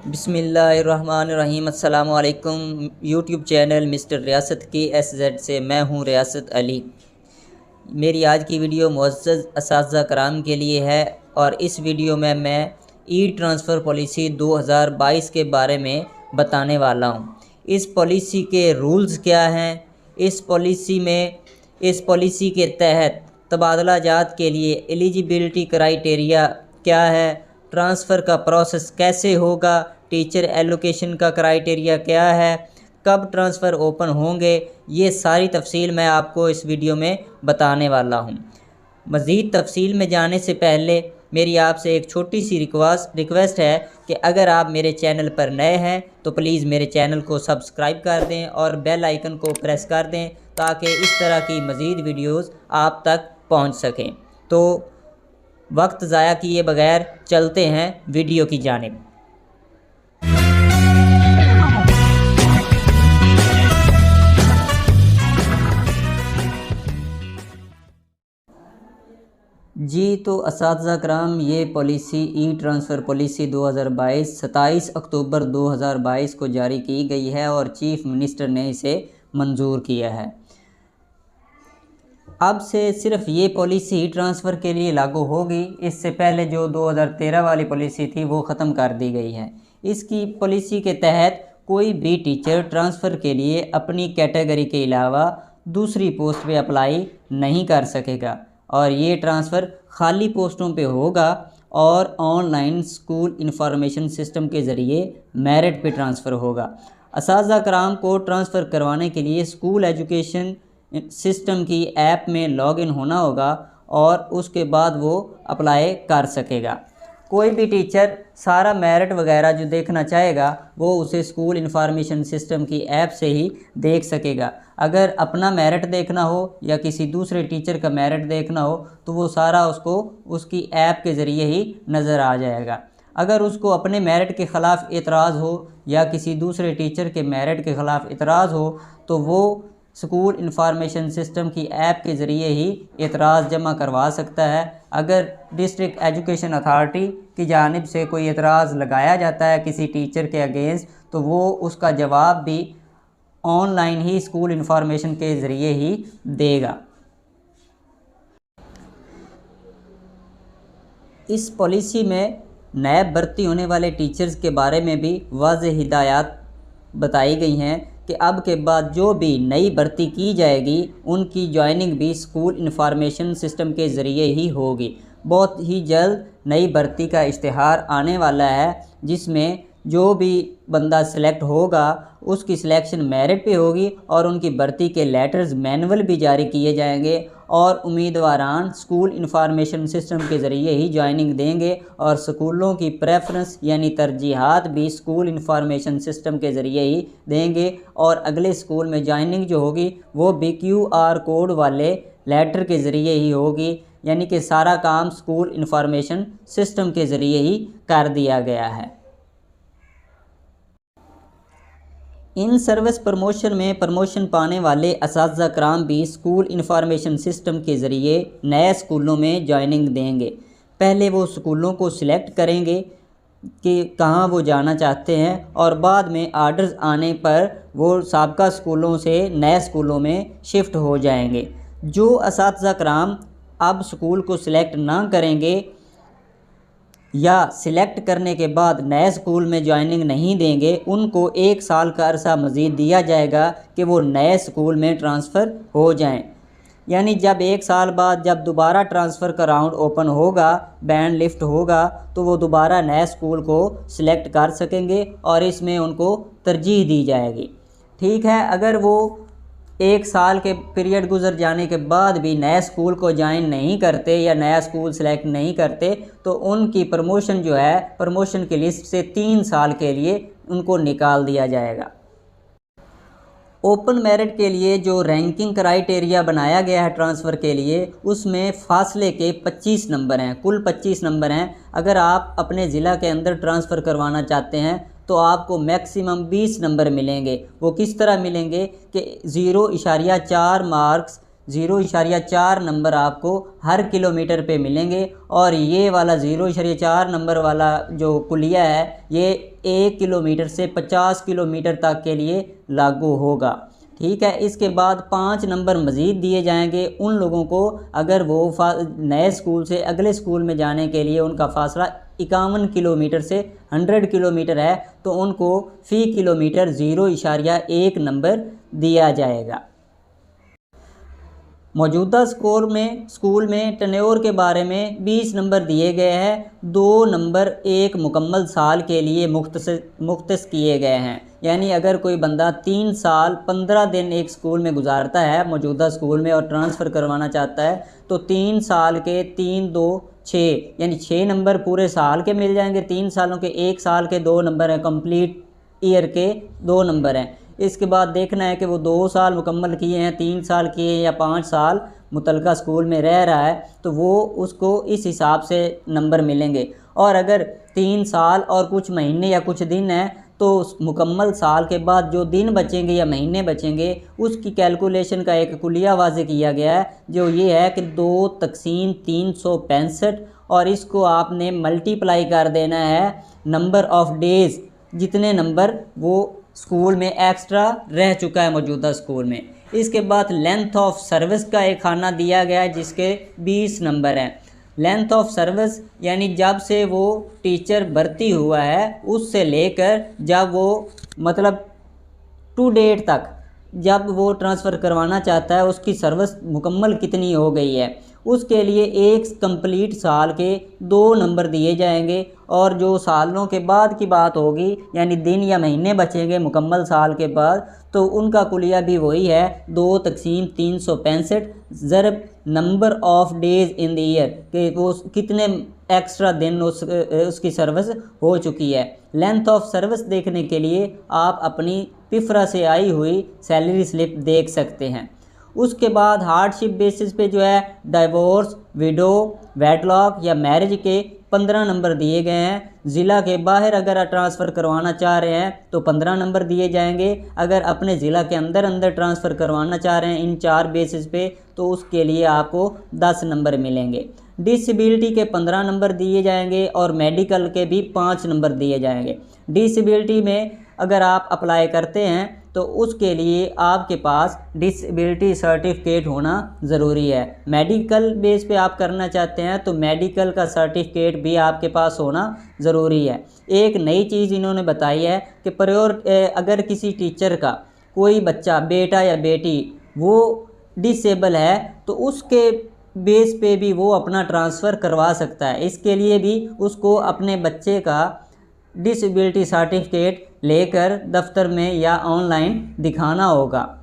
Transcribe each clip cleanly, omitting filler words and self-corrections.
बिस्मिल्लाहिर्रहमानिर्रहीम। अस्सलामु अलैकुम। यूट्यूब चैनल मिस्टर रियासत के SZ से मैं हूं रियासत अली। मेरी आज की वीडियो मुअज़्ज़ज़ असातिज़ा कराम के लिए है और इस वीडियो में मैं ई ट्रांसफ़र पॉलिसी 2022 के बारे में बताने वाला हूं। इस पॉलिसी के रूल्स क्या हैं, इस पॉलिसी के तहत तबादला जात के लिए एलिजिबिलिटी क्राइटेरिया क्या है, ट्रांसफ़र का प्रोसेस कैसे होगा, टीचर एलोकेशन का क्राइटेरिया क्या है, कब ट्रांसफ़र ओपन होंगे, ये सारी तफसील मैं आपको इस वीडियो में बताने वाला हूँ। मज़ीद तफसील में जाने से पहले मेरी आपसे एक छोटी सी रिक्वेस्ट है कि अगर आप मेरे चैनल पर नए हैं तो प्लीज़ मेरे चैनल को सब्सक्राइब कर दें और बेल आइकन को प्रेस कर दें ताकि इस तरह की मज़ीद वीडियोस आप तक पहुंच सकें। तो वक्त ज़ाया किए बगैर चलते हैं वीडियो की जानिब। जी तो असातिज़ा कराम, ये पॉलिसी ई ट्रांसफ़र पॉलिसी 2022 27 अक्टूबर 2022 को जारी की गई है और चीफ़ मिनिस्टर ने इसे मंजूर किया है। अब से सिर्फ ये पॉलिसी ट्रांसफ़र के लिए लागू होगी। इससे पहले जो 2013 वाली पॉलिसी थी वो ख़त्म कर दी गई है। इसकी पॉलिसी के तहत कोई भी टीचर ट्रांसफ़र के लिए अपनी कैटेगरी के अलावा दूसरी पोस्ट पे अप्लाई नहीं कर सकेगा और ये ट्रांसफ़र खाली पोस्टों पे होगा और ऑनलाइन स्कूल इंफॉर्मेशन सिस्टम के ज़रिए मेरिट पे ट्रांसफ़र होगा। असातिज़ा कराम को ट्रांसफ़र करवाने के लिए स्कूल एजुकेशन सिस्टम की ऐप में लॉगिन होना होगा और उसके बाद वो अप्लाई कर सकेगा। कोई भी टीचर सारा मेरिट वगैरह जो देखना चाहेगा वो उसे स्कूल इंफॉर्मेशन सिस्टम की ऐप से ही देख सकेगा। अगर अपना मेरिट देखना हो या किसी दूसरे टीचर का मेरिट देखना हो तो वो सारा उसको उसकी ऐप के ज़रिए ही नज़र आ जाएगा। अगर उसको अपने मेरिट के ख़िलाफ़ एतराज़ हो या किसी दूसरे टीचर के मेरिट के ख़िलाफ़ एतराज़ हो तो वो स्कूल इंफॉर्मेशन सिस्टम की ऐप के ज़रिए ही एतराज़ जमा करवा सकता है। अगर डिस्ट्रिक्ट एजुकेशन अथॉरिटी की जानिब से कोई एतराज़ लगाया जाता है किसी टीचर के अगेंस्ट तो वो उसका जवाब भी ऑनलाइन ही स्कूल इंफॉर्मेशन के ज़रिए ही देगा। इस पॉलिसी में नए भर्ती होने वाले टीचर्स के बारे में भी वाज़ेह हिदायत बताई गई हैं कि अब के बाद जो भी नई भर्ती की जाएगी उनकी जॉइनिंग भी स्कूल इंफॉर्मेशन सिस्टम के ज़रिए ही होगी। बहुत ही जल्द नई भर्ती का इश्तिहार आने वाला है जिसमें जो भी बंदा सेलेक्ट होगा उसकी सिलेक्शन मेरिट पे होगी और उनकी भर्ती के लेटर्स मैनुअल भी जारी किए जाएंगे और उम्मीदवारान स्कूल इंफॉर्मेशन सिस्टम के ज़रिए ही जॉइनिंग देंगे और स्कूलों की प्रेफरेंस यानी तरजीहात भी स्कूल इंफॉर्मेशन सिस्टम के ज़रिए ही देंगे और अगले स्कूल में जॉइनिंग जो होगी वो भी QR कोड वाले लेटर के ज़रिए ही होगी। यानी कि सारा काम स्कूल इंफॉर्मेशन सिस्टम के ज़रिए ही कर दिया गया है। इन सर्विस प्रमोशन में प्रमोशन पाने वाले असातिज़ा कराम भी स्कूल इंफॉर्मेशन सिस्टम के ज़रिए नए स्कूलों में जॉइनिंग देंगे। पहले वो स्कूलों को सिलेक्ट करेंगे कि कहाँ वो जाना चाहते हैं और बाद में आर्डर्स आने पर वो साबका स्कूलों से नए स्कूलों में शिफ्ट हो जाएंगे। जो असातिज़ा कराम अब स्कूल को सिलेक्ट ना करेंगे या सिलेक्ट करने के बाद नए स्कूल में जॉइनिंग नहीं देंगे उनको 1 साल का अरसा मज़ीद दिया जाएगा कि वो नए स्कूल में ट्रांसफ़र हो जाएं। यानी जब 1 साल बाद जब दोबारा ट्रांसफ़र का राउंड ओपन होगा, बैंड लिफ्ट होगा तो वो दोबारा नए स्कूल को सिलेक्ट कर सकेंगे और इसमें उनको तरजीह दी जाएगी। ठीक है, अगर वो 1 साल के पीरियड गुजर जाने के बाद भी नए स्कूल को ज्वाइन नहीं करते या नया स्कूल सेलेक्ट नहीं करते तो उनकी प्रमोशन जो है प्रमोशन की लिस्ट से 3 साल के लिए उनको निकाल दिया जाएगा। ओपन मेरिट के लिए जो रैंकिंग क्राइटेरिया बनाया गया है ट्रांसफ़र के लिए उसमें फ़ासले के 25 नंबर हैं, कुल 25 नंबर हैं। अगर आप अपने ज़िला के अंदर ट्रांसफ़र करवाना चाहते हैं तो आपको मैक्सिमम 20 नंबर मिलेंगे। वो किस तरह मिलेंगे कि 0.4 मार्क्स 0.4 नंबर आपको हर किलोमीटर पे मिलेंगे। और ये वाला 0.4 नंबर वाला जो कुलिया है ये 1 किलोमीटर से 50 किलोमीटर तक के लिए लागू होगा। ठीक है, इसके बाद 5 नंबर मज़ीद दिए जाएंगे उन लोगों को अगर वो नए स्कूल से अगले स्कूल में जाने के लिए उनका फासला 51 किलोमीटर से 100 किलोमीटर है, तो उनको फ़ी किलोमीटर 0.1 नंबर दिया जाएगा। मौजूदा स्कूल में टन्योर के बारे में 20 नंबर दिए गए हैं। 2 नंबर एक मुकम्मल साल के लिए मुख्तस किए गए हैं। यानी अगर कोई बंदा 3 साल 15 दिन एक स्कूल में गुजारता है मौजूदा स्कूल में और ट्रांसफ़र करवाना चाहता है तो 3 साल के 3 2 6 यानी 6 नंबर पूरे साल के मिल जाएंगे। 3 सालों के 1 साल के 2 नंबर हैं, कंप्लीट ईयर के 2 नंबर हैं। इसके बाद देखना है कि वो 2 साल मुकम्मल किए हैं, 3 साल किए हैं या 5 साल मुतलका स्कूल में रह रहा है, तो वो उसको इस हिसाब से नंबर मिलेंगे। और अगर 3 साल और कुछ महीने या कुछ दिन है तो मुकम्मल साल के बाद जो दिन बचेंगे या महीने बचेंगे उसकी कैलकुलेशन का एक कुलिया वाज़े किया गया है, जो ये है कि 2/365 और इसको आपने मल्टीप्लाई कर देना है नंबर ऑफ़ डेज़, जितने नंबर वो स्कूल में एक्स्ट्रा रह चुका है मौजूदा स्कूल में। इसके बाद लेंथ ऑफ सर्विस का एक खाना दिया गया है जिसके 20 नंबर हैं। लेंथ ऑफ सर्विस यानी जब से वो टीचर भर्ती हुआ है उससे लेकर जब वो मतलब टू डेट तक जब वो ट्रांसफ़र करवाना चाहता है उसकी सर्विस मुकम्मल कितनी हो गई है, उसके लिए एक कंप्लीट साल के 2 नंबर दिए जाएंगे। और जो सालों के बाद की बात होगी यानी दिन या महीने बचेंगे मुकम्मल साल के बाद, तो उनका कुलिया भी वही है 2/365 ज़रब number of days in the year कि वो कितने एक्स्ट्रा दिन उसकी सर्विस हो चुकी है। लेंथ ऑफ सर्विस देखने के लिए आप अपनी पिफरा से आई हुई सैलरी स्लिप देख सकते हैं। उसके बाद हार्डशिप बेसिस पे जो है डाइवोर्स, विडो, वेटलॉक या मैरिज के 15 नंबर दिए गए हैं। ज़िला के बाहर अगर ट्रांसफ़र करवाना चाह रहे हैं तो 15 नंबर दिए जाएंगे। अगर अपने ज़िला के अंदर ट्रांसफ़र करवाना चाह रहे हैं इन 4 बेसिस पे तो उसके लिए आपको 10 नंबर मिलेंगे। डिसेबिलिटी के 15 नंबर दिए जाएंगे और मेडिकल के भी 5 नंबर दिए जाएंगे। डिसेबिलिटी में अगर आप अप्लाई करते हैं तो उसके लिए आपके पास डिसेबिलिटी सर्टिफिकेट होना ज़रूरी है। मेडिकल बेस पे आप करना चाहते हैं तो मेडिकल का सर्टिफिकेट भी आपके पास होना ज़रूरी है। एक नई चीज़ इन्होंने बताई है कि अगर किसी टीचर का कोई बच्चा बेटा या बेटी वो डिसेबल है तो उसके बेस पे भी वो अपना ट्रांसफ़र करवा सकता है। इसके लिए भी उसको अपने बच्चे का डिसेबिलिटी सर्टिफिकेट लेकर दफ्तर में या ऑनलाइन दिखाना होगा।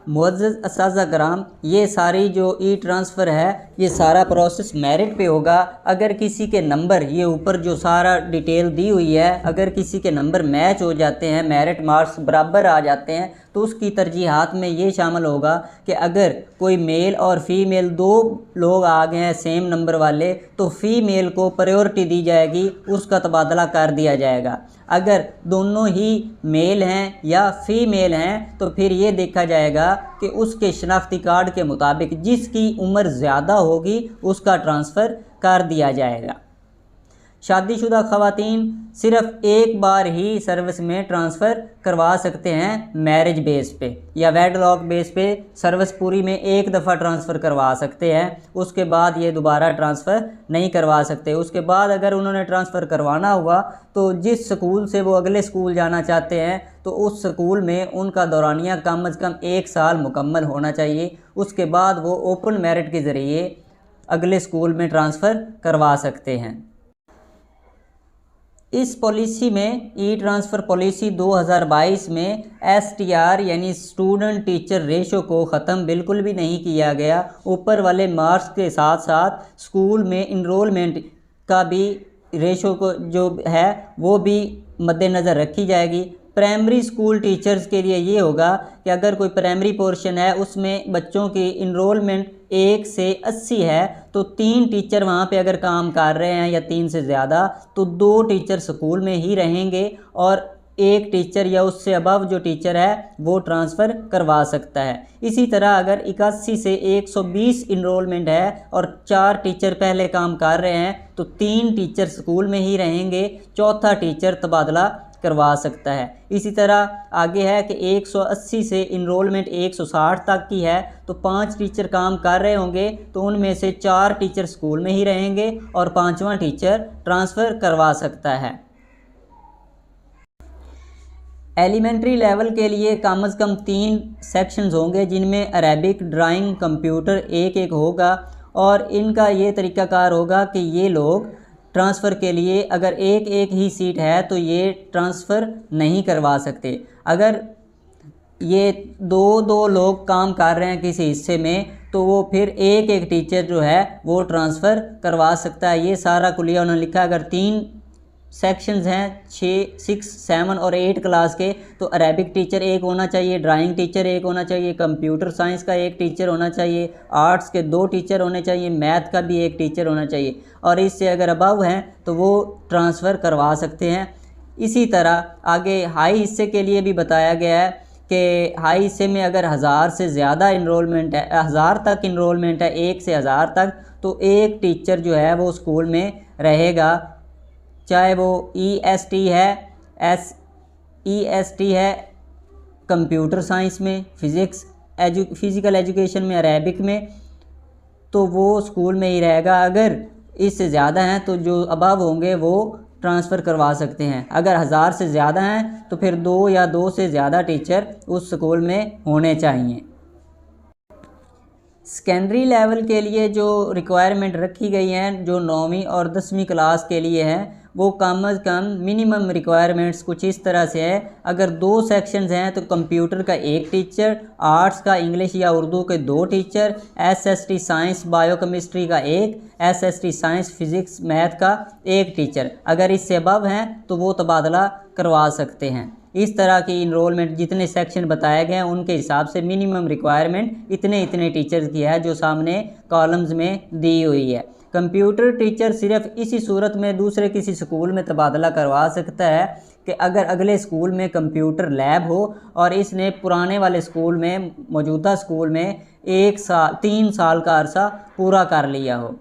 मुअज़्ज़ज़ असातिज़ा कराम, ये सारी जो ई ट्रांसफ़र है ये सारा प्रोसेस मेरिट पे होगा। अगर किसी के नंबर ये ऊपर जो सारा डिटेल दी हुई है अगर किसी के नंबर मैच हो जाते हैं, मेरिट मार्क्स बराबर आ जाते हैं तो उसकी तरजीहात में ये शामिल होगा कि अगर कोई मेल और फीमेल 2 लोग आ गए हैं सेम नंबर वाले तो फ़ीमेल को प्रायोरिटी दी जाएगी, उसका तबादला कर दिया जाएगा। अगर दोनों ही मेल हैं या फीमेल हैं तो फिर ये देखा जाएगा कि उसके शनाख्ती कार्ड के मुताबिक जिसकी उम्र ज़्यादा होगी उसका ट्रांसफ़र कर दिया जाएगा। शादीशुदा ख़वातीन सिर्फ़ एक बार ही सर्विस में ट्रांसफ़र करवा सकते हैं मैरिज बेस पे या वेडलॉक बेस पे सर्विस पूरी में एक दफ़ा ट्रांसफ़र करवा सकते हैं, उसके बाद ये दोबारा ट्रांसफ़र नहीं करवा सकते। उसके बाद अगर उन्होंने ट्रांसफ़र करवाना हुआ तो जिस स्कूल से वो अगले स्कूल जाना चाहते हैं तो उस स्कूल में उनका दौरानिया कम अज़ कम 1 साल मुकम्मल होना चाहिए। उसके बाद वो ओपन मेरिट के ज़रिए अगले स्कूल में ट्रांसफ़र करवा सकते हैं। इस पॉलिसी में ई ट्रांसफ़र पॉलिसी 2022 में STR यानी स्टूडेंट टीचर रेशो को ख़त्म बिल्कुल भी नहीं किया गया। ऊपर वाले मार्क्स के साथ साथ स्कूल में इनरोलमेंट का भी रेशो को जो है वो भी मद्देनज़र रखी जाएगी। प्राइमरी स्कूल टीचर्स के लिए ये होगा कि अगर कोई प्राइमरी पोर्शन है उसमें बच्चों की इनरोलमेंट 1 से 80 है तो 3 टीचर वहाँ पे अगर काम कर रहे हैं या 3 से ज़्यादा तो 2 टीचर स्कूल में ही रहेंगे और एक टीचर या उससे अबव जो टीचर है वो ट्रांसफ़र करवा सकता है। इसी तरह अगर 81 से 120 इनरोलमेंट है और 4 टीचर पहले काम कर रहे हैं तो 3 टीचर स्कूल में ही रहेंगे, चौथा टीचर तबादला करवा सकता है। इसी तरह आगे है कि 180 से इनरोलमेंट 160 तक की है तो 5 टीचर काम कर रहे होंगे तो उनमें से 4 टीचर स्कूल में ही रहेंगे और 5वां टीचर ट्रांसफ़र करवा सकता है। एलिमेंट्री लेवल के लिए कम से कम 3 सेक्शंस होंगे जिनमें अरेबिक, ड्राइंग, कंप्यूटर एक एक होगा और इनका ये तरीक़ाकार होगा कि ये लोग ट्रांसफ़र के लिए अगर एक एक ही सीट है तो ये ट्रांसफ़र नहीं करवा सकते। अगर ये दो लोग काम कर रहे हैं किसी हिस्से में तो वो फिर एक एक टीचर जो है वो ट्रांसफ़र करवा सकता है। ये सारा कुलिया उन्होंने लिखा। अगर 3 सेक्शंस हैं 6, 6, 7 और 8 क्लास के तो अरेबिक टीचर एक होना चाहिए, ड्राइंग टीचर एक होना चाहिए, कंप्यूटर साइंस का एक टीचर होना चाहिए, आर्ट्स के 2 टीचर होने चाहिए, मैथ का भी एक टीचर होना चाहिए और इससे अगर अबव हैं तो वो ट्रांसफ़र करवा सकते हैं। इसी तरह आगे हाई हिस्से के लिए भी बताया गया है कि हाई हिस्से में अगर 1000 से ज़्यादा इनरोलमेंट है, 1000 तक इनरोलमेंट है, 1 से 1000 तक, तो एक टीचर जो है वो स्कूल में रहेगा, चाहे वो EST है, SEST है कंप्यूटर साइंस में, फिज़िकल एजुकेशन में, अरेबिक में, तो वो स्कूल में ही रहेगा। अगर इससे ज़्यादा हैं तो जो अबव होंगे वो ट्रांसफ़र करवा सकते हैं। अगर 1000 से ज़्यादा हैं तो फिर 2 या 2 से ज़्यादा टीचर उस स्कूल में होने चाहिए। सेकेंडरी लेवल के लिए जो रिक्वायरमेंट रखी गई हैं जो 9वीं और 10वीं क्लास के लिए हैं वो कम अज़ कम मिनिमम रिक्वायरमेंट्स कुछ इस तरह से है। अगर 2 सेक्शंस हैं तो कंप्यूटर का 1 टीचर, आर्ट्स का इंग्लिश या उर्दू के 2 टीचर, SST साइंस बायोकेमिस्ट्री का 1, SST साइंस फिज़िक्स मैथ का 1 टीचर। अगर इससे अबव हैं तो वो तबादला करवा सकते हैं। इस तरह की इनरोलमेंट जितने सेक्शन बताए गए हैं उनके हिसाब से मिनिमम रिक्वायरमेंट इतने टीचर्स की है जो सामने कॉलम्स में दी हुई है। कंप्यूटर टीचर सिर्फ इसी सूरत में दूसरे किसी स्कूल में तबादला करवा सकता है कि अगर अगले स्कूल में कंप्यूटर लैब हो और इसने पुराने वाले स्कूल में, मौजूदा स्कूल में 3 साल का अरसा पूरा कर लिया हो।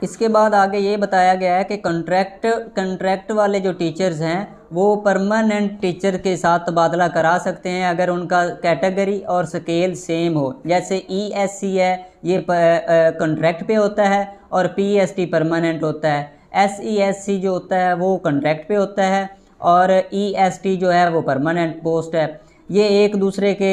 इसके बाद आगे ये बताया गया है कि कंट्रैक्ट वाले जो टीचर्स हैं वो परमानेंट टीचर के साथ तबादला करा सकते हैं अगर उनका कैटेगरी और स्केल सेम हो। जैसे ESC है ये कॉन्ट्रैक्ट पे होता है और PST परमानेंट होता है, SESC जो होता है वो कॉन्ट्रैक्ट पे होता है और EST जो है वो परमानेंट पोस्ट है। ये एक दूसरे के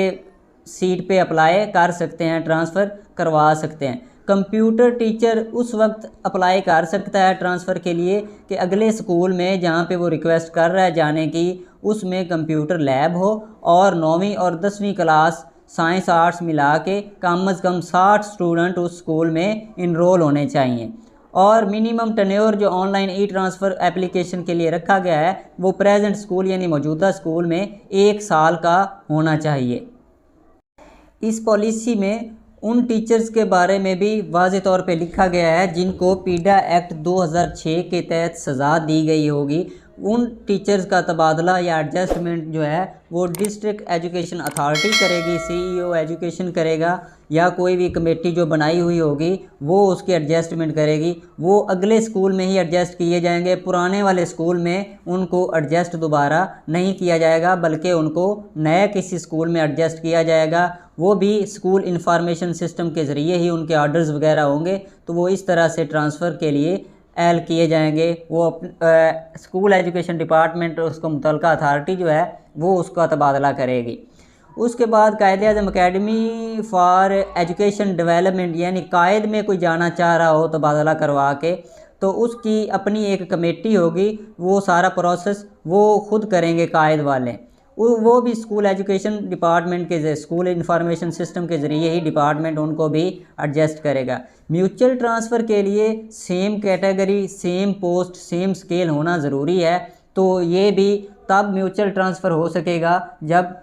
सीट पे अप्लाई कर सकते हैं, ट्रांसफ़र करवा सकते हैं। कंप्यूटर टीचर उस वक्त अप्लाई कर सकता है ट्रांसफ़र के लिए कि अगले स्कूल में जहाँ पे वो रिक्वेस्ट कर रहा है जाने की उसमें कंप्यूटर लैब हो और 9वीं और 10वीं क्लास साइंस आर्ट्स मिला के कम से कम 60 स्टूडेंट उस स्कूल में इनरोल होने चाहिए। और मिनिमम टेन्योर जो ऑनलाइन ट्रांसफ़र एप्लीकेशन के लिए रखा गया है वो प्रेजेंट स्कूल यानी मौजूदा स्कूल में 1 साल का होना चाहिए। इस पॉलिसी में उन टीचर्स के बारे में भी वाज़ेह तौर पे लिखा गया है जिनको पीडा एक्ट 2006 के तहत सज़ा दी गई होगी। उन टीचर्स का तबादला या एडजस्टमेंट जो है वो डिस्ट्रिक्ट एजुकेशन अथॉरिटी करेगी, CEO एजुकेशन करेगा या कोई भी कमेटी जो बनाई हुई होगी वो उसकी एडजस्टमेंट करेगी। वो अगले स्कूल में ही एडजस्ट किए जाएंगे, पुराने वाले स्कूल में उनको एडजस्ट दोबारा नहीं किया जाएगा बल्कि उनको नए किसी स्कूल में एडजस्ट किया जाएगा। वो भी स्कूल इंफॉर्मेशन सिस्टम के ज़रिए ही उनके ऑर्डर्स वगैरह होंगे तो वो इस तरह से ट्रांसफ़र के लिए एल किए जाएंगे। वो स्कूल एजुकेशन डिपार्टमेंट उसको मुतल्लिका अथॉरिटी जो है वो उसका तबादला करेगी। उसके बाद Quaid-e-Azam academy for education development यानी कायद में कोई जाना चाह रहा हो तबादला करवा के तो उसकी अपनी एक कमेटी होगी, वो सारा प्रोसेस वो ख़ुद करेंगे कायद वाले। वो भी स्कूल एजुकेशन डिपार्टमेंट के स्कूल इंफॉर्मेशन सिस्टम के ज़रिए ही डिपार्टमेंट उनको भी एडजस्ट करेगा। म्यूचुअल ट्रांसफ़र के लिए same category, same post, same scale होना ज़रूरी है। तो ये भी तब म्यूचुअल ट्रांसफ़र हो सकेगा जब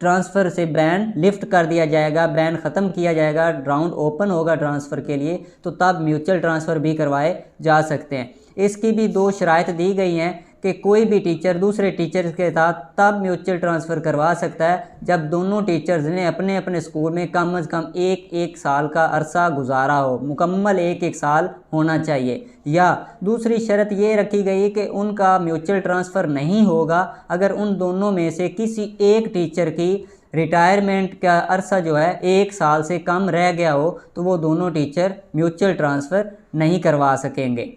ट्रांसफ़र से बैन लिफ्ट कर दिया जाएगा, बैन ख़त्म किया जाएगा, राउंड ओपन होगा ट्रांसफ़र के लिए तो तब म्यूचुअल ट्रांसफ़र भी करवाए जा सकते हैं। इसकी भी 2 शराइत दी गई हैं कि कोई भी टीचर दूसरे टीचर के साथ तब म्यूचुअल ट्रांसफ़र करवा सकता है जब दोनों टीचर्स ने अपने अपने स्कूल में कम से कम एक साल का अरसा गुजारा हो, मुकम्मल एक साल होना चाहिए। या दूसरी शर्त ये रखी गई कि उनका म्यूचुअल ट्रांसफ़र नहीं होगा अगर उन दोनों में से किसी एक टीचर की रिटायरमेंट का अरसा जो है 1 साल से कम रह गया हो, तो वो दोनों टीचर म्यूचुअल ट्रांसफ़र नहीं करवा सकेंगे।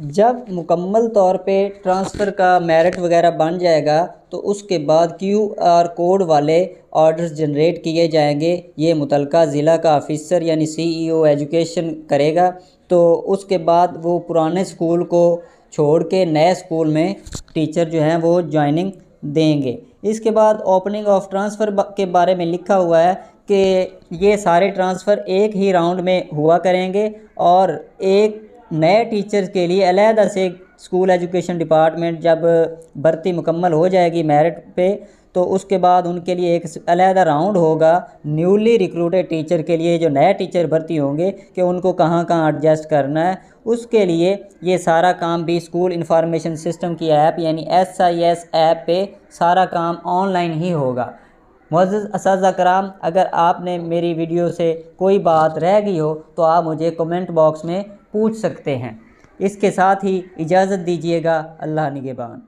जब मुकम्मल तौर पे ट्रांसफ़र का मेरिट वगैरह बन जाएगा तो उसके बाद QR कोड वाले ऑर्डर्स जनरेट किए जाएंगे। ये मुतलका ज़िला का ऑफिसर यानी CEO एजुकेशन करेगा। तो उसके बाद वो पुराने स्कूल को छोड़ के नए स्कूल में टीचर जो हैं वो ज्वाइनिंग देंगे। इसके बाद ओपनिंग ऑफ ट्रांसफ़र के बारे में लिखा हुआ है कि ये सारे ट्रांसफ़र एक ही राउंड में हुआ करेंगे और एक नए टीचर्स के लिए अलहदा से स्कूल एजुकेशन डिपार्टमेंट जब भर्ती मुकम्मल हो जाएगी मेरिट पे, तो उसके बाद उनके लिए एक अलहदा राउंड होगा न्यूली रिक्रूटेड टीचर के लिए, जो नए टीचर भर्ती होंगे कि उनको कहाँ कहाँ एडजस्ट करना है। उसके लिए ये सारा काम भी स्कूल इंफॉर्मेशन सिस्टम की ऐप यानी SIS ऐप पे सारा काम ऑनलाइन ही होगा। मुअज़्ज़ज़ असातिज़ा कराम, अगर आपने मेरी वीडियो से कोई बात रह गई हो तो आप मुझे कमेंट बॉक्स में पूछ सकते हैं। इसके साथ ही इजाज़त दीजिएगा। अल्लाह निगहबान।